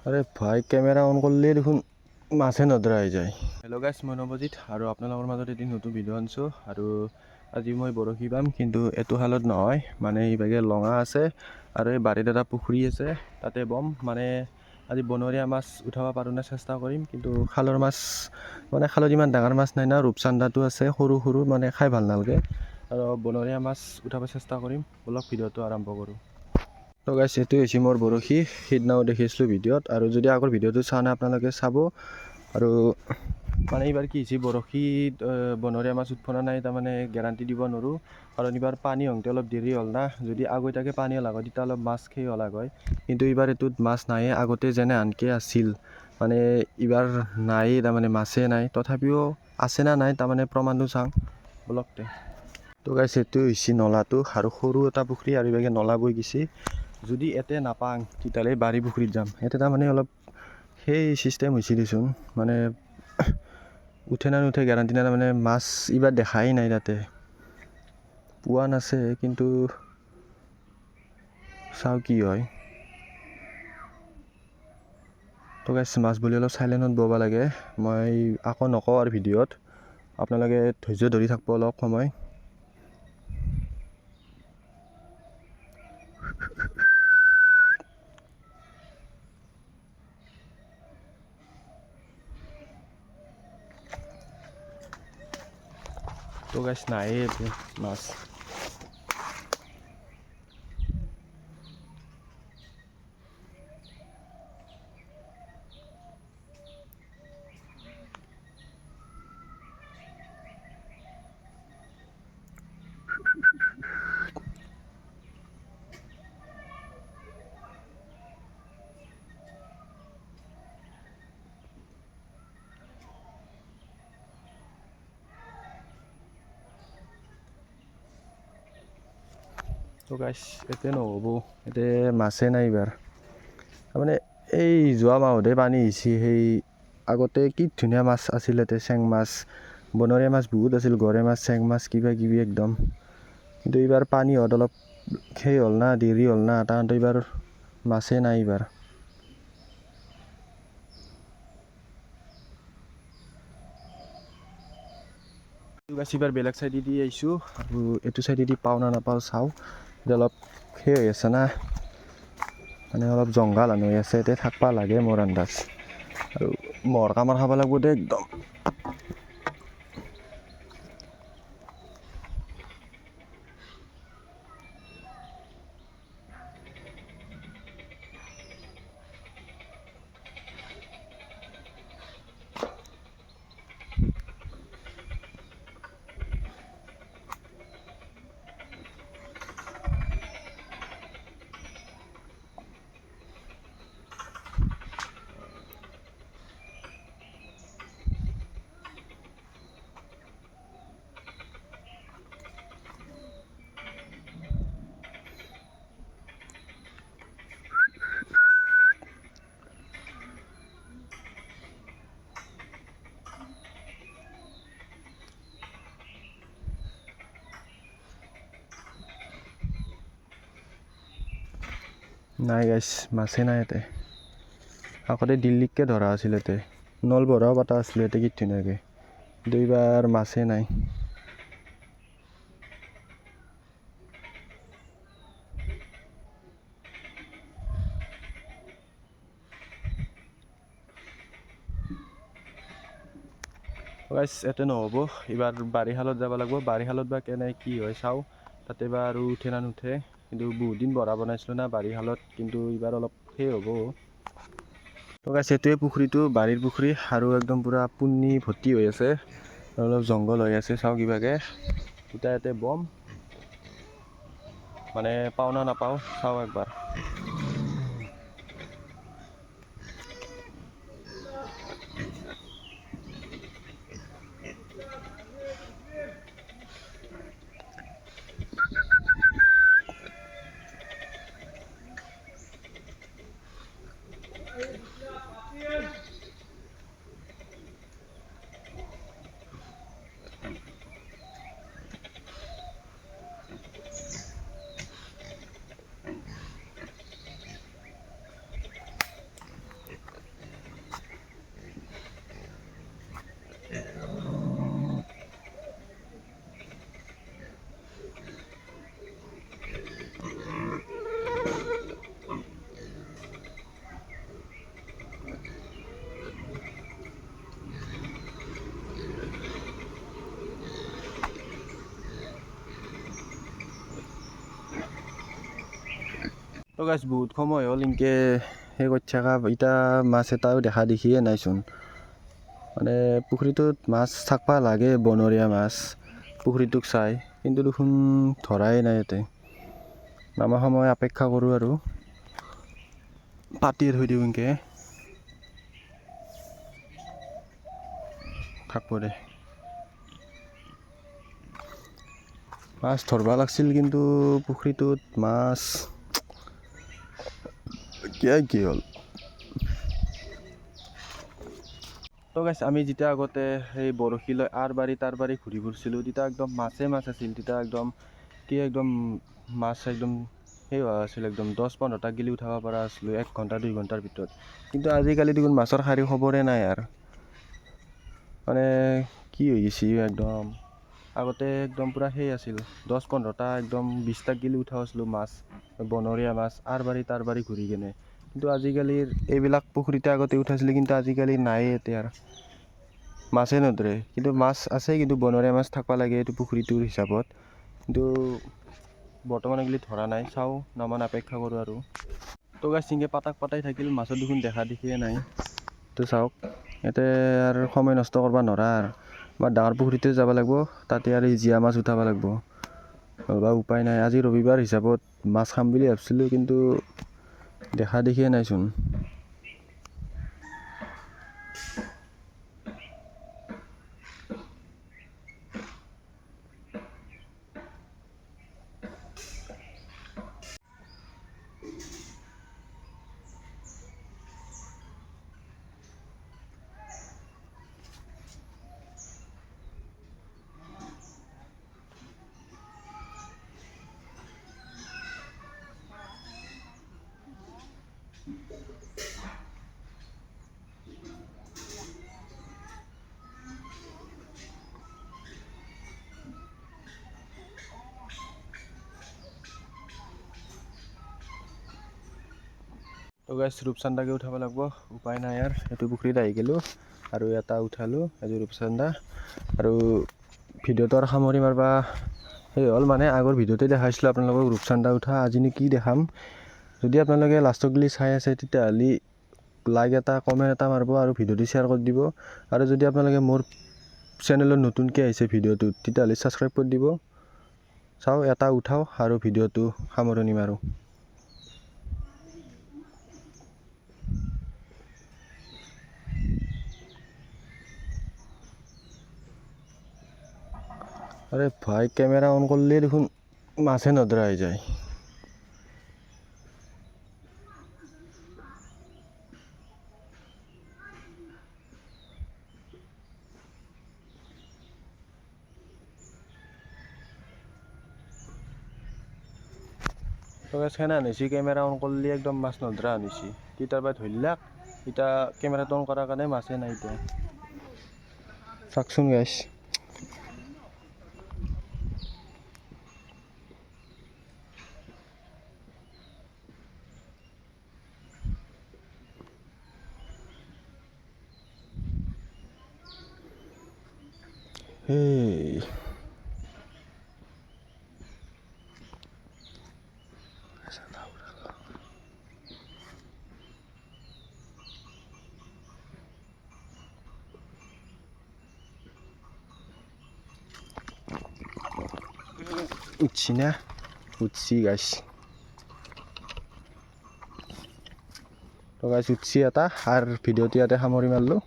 আৰে ভাই camera on কৰলে দেখোন মাছে নধৰা হৈ যায়। হেল্ল' গাইছ, মই নৱজিত আৰু আপোনালোকৰ মাজত এদিন নতুন ভিডিঅ' আনিছোঁ। আৰু আজি মই বৰশী বাম, কিন্তু এইটো হালত নহয়, মানে এইভাগে লঙা আছে আৰু এই বাৰীত এটা পুখুৰী আছে, তাতে বম। মানে আজি বনৰীয়া মাছ উঠাব পাৰোঁ নে চেষ্টা কৰিম, কিন্তু খালৰ মাছ মানে খালত ইমান ডাঙৰ মাছ নাই না, ৰূপচান্দাটো আছে সৰু সৰু, মানে খাই ভাল নালাগে। আৰু বনৰীয়া মাছ উঠাব চেষ্টা কৰিম, বলক ভিডিঅ'টো আৰম্ভ কৰোঁ। তো গাইছ, এইটো হৈছে মোৰ বৰশী, সিদিনাও দেখিছিলোঁ ভিডিঅ'ত, আৰু যদি আগৰ ভিডিঅ'টো চোৱা নাই আপোনালোকে চাব। আৰু মানে এইবাৰ কি হৈছে, বৰশীত বনৰীয়া মাছ উঠোৱা নাই, তাৰমানে গেৰাণ্টি দিব নোৱাৰোঁ, কাৰণ এইবাৰ পানী হওঁতে অলপ দেৰি হ'ল না। যদি আগতীয়াকৈ পানী হ'লা হয় তেতিয়া অলপ মাছ খেই হ'লা হয়, কিন্তু এইবাৰ এইটোত মাছ নাই। আগতে যেনে আনকৈ আছিল, মানে এইবাৰ নাই, তাৰমানে মাছেই নাই। তথাপিও আছে না নাই, তাৰমানে প্ৰমাণটো চাওঁ বলকতে। তো গাইছ, এইটো হৈছে নলাটো, আৰু সৰু এটা পুখুৰী, আৰু এইভাগে নলা বৈ গৈছে। যদি ইয়াতে নাপাওঁ তেতিয়াহ'লে বাৰী পুখুৰীত যাম। ইয়াতে তাৰমানে অলপ সেই চিষ্টেম হৈছে দেচোন, মানে উঠে না নুঠে গেৰাণ্টি নাই, তাৰমানে মাছ এইবাৰ দেখাই নাই, তাতে পোৱা নাছে, কিন্তু চাওঁ কি হয়। তো গাইছ, মাছ বুলি অলপ চাইলেণ্টত ব'ব লাগে। মই আকৌ নকওঁ আৰু ভিডিঅ'ত, আপোনালোকে ধৈৰ্য ধৰি থাকিব অলপ সময়। তো গাইছ, নায়ে এইটো মাছ। তো গাইছ, এতিয়া নহ'ব, এতিয়া মাছেই নাই এইবাৰ। তাৰমানে এই যোৱা মাহতে পানী হৈছে, সেই আগতে কি ধুনীয়া মাছ আছিল ইয়াতে, চেং মাছ, বনৰীয়া মাছ বহুত আছিল, গৰৈ মাছ, চেং মাছ, কিবা কিবি একদম। কিন্তু এইবাৰ পানী হোৱাত অলপ সেই হ'ল না, দেৰি হ'ল না, তাহাঁতৰ এইবাৰ মাছেই নাই এইবাৰ। এইবাৰ বেলেগ চাইডেদি আহিছোঁ, আৰু এইটো চাইডেদি পাওঁ না নাপাওঁ চাওঁ। এতিয়া অলপ সেই হৈ আছে না, মানে অলপ জংঘল হৈ আছে, এতিয়া থাকিব লাগে মোৰ আন্দাজ। আৰু মহৰ কামোৰ খাব লাগিব দেই একদম। নাই গাইছ, মাছেই নাই ইয়াতে। আগতে দিল্লীতকৈ ধৰা আছিল ইয়াতে, নলবৰাও পতা আছিলোঁ ইয়াতে কি ধুনীয়াকৈ, কিন্তু এইবাৰ মাছেই নাই। গাইছ, ইয়াতে নহ'ব, এইবাৰ বাৰিশালত যাব লাগিব। বাৰিশালত বা কেনে কি হয় চাওঁ, তাতে বা আৰু উঠে না নুঠে। কিন্তু বহুত দিন বৰা বনাইছিলোঁ না বাৰিশালত, কিন্তু এইবাৰ অলপ সেই হ'ব। তো গাইছ, এইটোৱে পুখুৰীটো, বাৰীৰ পুখুৰী, আৰু একদম পূৰা পুনি ভৰ্তি হৈ আছে, অলপ জংঘল হৈ আছে। চাওঁ কিবাকৈ এতিয়া ইয়াতে বম, মানে পাওঁ না নাপাওঁ চাওঁ একবাৰ। তো গাইছ বহুত সময় হ'ল ইনকে সেই কৰি থকা এতিয়া মাছ এটাও দেখা দেখিয়ে নাইচোন মানে পুখুৰীটোত মাছ থাকবা লাগে বনৰীয়া মাছ পুখুৰীটোক চাই কিন্তু দেখোন ধৰাই নাই ইয়াতে নামা সময় অপেক্ষা কৰোঁ আৰু পাতি থৈ দিওঁ ইনকে থাকব দে মাছ ধৰবা লাগছিল কিন্তু পুখুৰীটোত মাছ কি হ'ল তো গাইছ আমি যেতিয়া আগতে সেই বৰশী লৈ আৰ বাৰী তাৰ বাৰী ঘূৰি ফুৰিছিলোঁ তেতিয়া একদম মাছ আছিল তেতিয়া একদম মাছ একদম সেই হোৱা আছিল একদম 10-15টা গিলি উঠাব পৰা আছিলোঁ 1 ঘণ্টা 2 ঘণ্টাৰ ভিতৰত কিন্তু আজিকালি দেখোন মাছৰ খাৰী খবৰে নাই আৰু মানে কি হৈ গৈছে একদম আগতে একদম পুৰা সেই আছিল 10-15টা একদম 20টা গিলি উঠাব আছিলোঁ মাছ বনৰীয়া মাছ আৰ বাৰী তাৰ বাৰী ঘূৰি কেনে কিন্তু আজিকালিৰ এইবিলাক পুখুৰীতে আগতে উঠাইছিলে কিন্তু আজিকালি নাই এতিয়া আৰু মাছেই নধৰে কিন্তু মাছ আছে কিন্তু বনৰীয়া মাছ থাকবা লাগে এইটো পুখুৰীটোৰ হিচাপত কিন্তু বৰ্তমান এগিলি ধৰা নাই চাওঁ নামান অপেক্ষা কৰোঁ আৰু তো গাইছ সিংহে পাতাই থাকিল মাছৰ দেখোন দেখা দেখিয়ে নাই তো চাওক ইয়াতে আৰু সময় নষ্ট কৰিব নোৱাৰা আৰু আমাৰ ডাঙৰ পুখুৰীতে যাব লাগিব তাতে আৰু জীয়া মাছ উঠাব লাগিব নহ'বা উপায় নাই আজি ৰবিবাৰ হিচাপত মাছ খাম বুলি ভাবিছিলোঁ কিন্তু দেখা দেখিয়ে নাইচোন তো গাইছ ৰূপচান্দাকে উঠাব লাগিব উপায় নাই আৰু এইটো পুখুৰীত আহি গ'লোঁ আৰু এটা উঠালোঁ আজি ৰূপচান্দা আৰু ভিডিঅ'টো আৰু সামৰি মাৰবা সেই হ'ল মানে আগৰ ভিডিঅ'তে দেখাইছিলোঁ আপোনালোকক ৰূপচান্দা উঠা আজিনো কি দেখাম যদি আপোনালোকে লাষ্টকলি চাই আছে তেতিয়াহ'লে লাইক এটা কমেণ্ট এটা মাৰিব আৰু ভিডিঅ'টো শ্বেয়াৰ কৰি দিব আৰু যদি আপোনালোকে মোৰ চেনেলত নতুনকৈ আহিছে ভিডিঅ'টোত তেতিয়াহ'লে ছাবস্ক্ৰাইব কৰি দিব চাওঁ এটা উঠাওঁ আৰু ভিডিঅ'টো সামৰণি মাৰোঁ আরে ভাই ক্যামেরা অন করলে দেখুন মাছে নধরা হয়ে যায় তো সেনা আনিছি ক্যামেরা অন করলে একদম মাছ নধরা আনিছি তিতার পৰা ধরলাক ইটা ক্যামেরাটো অন করার কারণে মাছে নাই এতিয়া চাকচোন গাইছ Hey. উঠছি না উঠছি গাইছ তো গাইছ উঠছি এটা আর ভিডিওটি ইয়াতে সামৰি মাৰলোঁ